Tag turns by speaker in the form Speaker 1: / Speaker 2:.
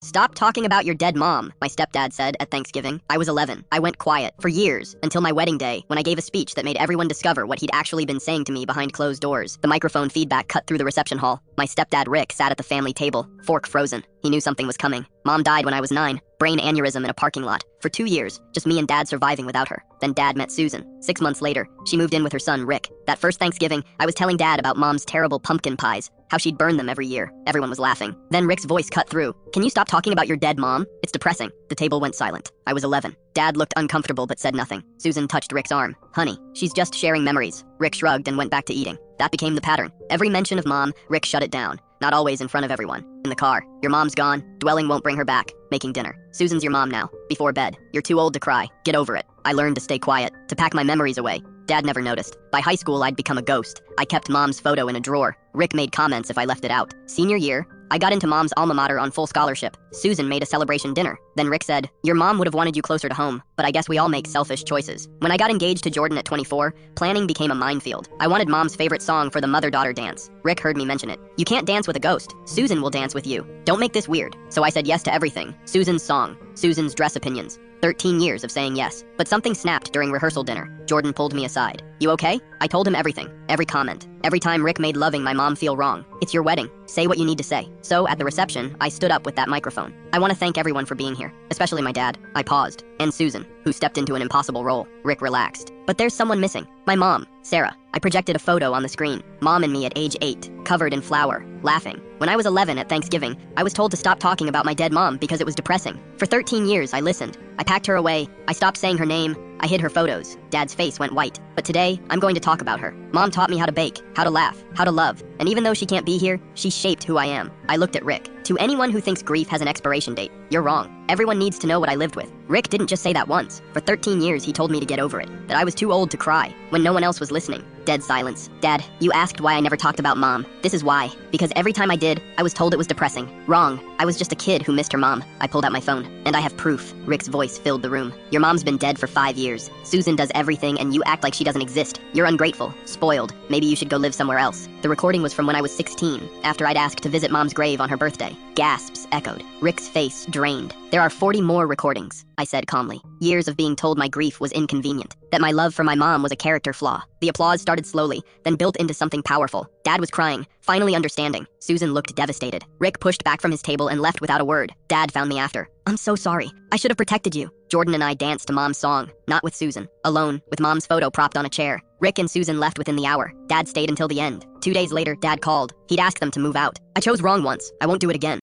Speaker 1: Stop talking about your dead mom, my stepdad said at Thanksgiving. I was 11. I went quiet for years until my wedding day when I gave a speech that made everyone discover what he'd actually been saying to me behind closed doors. The microphone feedback cut through the reception hall. My stepdad Rick sat at the family table, fork frozen. He knew something was coming. Mom died when I was 9. Brain aneurysm in a parking lot. For 2 years, just me and Dad surviving without her. Then Dad met Susan. 6 months later, she moved in with her son, Rick. That first Thanksgiving, I was telling Dad about Mom's terrible pumpkin pies, how she'd burn them every year. Everyone was laughing. Then Rick's voice cut through. Can you stop talking about your dead mom? It's depressing. The table went silent. I was 11. Dad looked uncomfortable but said nothing. Susan touched Rick's arm. Honey, she's just sharing memories. Rick shrugged and went back to eating. That became the pattern. Every mention of Mom, Rick shut it down. Not always in front of everyone. In the car. Your mom's gone. Dwelling won't bring her back. Making dinner. Susan's your mom now. Before bed. You're too old to cry. Get over it. I learned to stay quiet, to pack my memories away. Dad never noticed. By high school, I'd become a ghost. I kept Mom's photo in a drawer. Rick made comments if I left it out. Senior year, I got into Mom's alma mater on full scholarship. Susan made a celebration dinner. Then Rick said, your mom would have wanted you closer to home, but I guess we all make selfish choices. When I got engaged to Jordan at 24, planning became a minefield. I wanted Mom's favorite song for the mother-daughter dance. Rick heard me mention it. You can't dance with a ghost. Susan will dance with you. Don't make this weird. So I said yes to everything. Susan's song. Susan's dress opinions. 13 years of saying yes. But something snapped during rehearsal dinner. Jordan pulled me aside. You okay? I told him everything. Every comment. Every time Rick made loving my mom feel wrong. It's your wedding. Say what you need to say. So, at the reception, I stood up with that microphone. I want to thank everyone for being here. Especially my dad. I paused. And Susan, who stepped into an impossible role. Rick relaxed. But there's someone missing. My mom, Sarah. I projected a photo on the screen. Mom and me at age 8, covered in flour, laughing. When I was 11 at Thanksgiving, I was told to stop talking about my dead mom because it was depressing. For 13 years, I listened. I packed her away. I stopped saying her name. I hid her photos. Dad's face went white. But today, I'm going to talk about her. Mom taught me how to bake, how to laugh, how to love. And even though she can't be here, she shaped who I am. I looked at Rick. To anyone who thinks grief has an expiration date, you're wrong. Everyone needs to know what I lived with. Rick didn't just say that once. For 13 years, he told me to get over it. That I was too old to cry, when no one else was listening. Dead silence. Dad, you asked why I never talked about Mom. This is why. Because every time I did, I was told it was depressing. Wrong. I was just a kid who missed her mom. I pulled out my phone. And I have proof. Rick's voice filled the room. Your mom's been dead for 5 years. Susan does everything and you act like she doesn't exist. You're ungrateful. Spoiled. Maybe you should go live somewhere else. The recording was from when I was 16, after I'd asked to visit Mom's grave on her birthday. Gasps echoed. Rick's face drained. There are 40 more recordings, I said calmly. Years of being told my grief was inconvenient, that my love for my mom was a character flaw. The applause started slowly, then built into something powerful. Dad was crying, finally understanding. Susan looked devastated. Rick pushed back from his table and left without a word. Dad found me after. I'm so sorry. I should have protected you. Jordan and I danced to Mom's song, not with Susan. Alone, with Mom's photo propped on a chair. Rick and Susan left within the hour. Dad stayed until the end. 2 days later, Dad called. He'd asked them to move out. I chose wrong once. I won't do it again.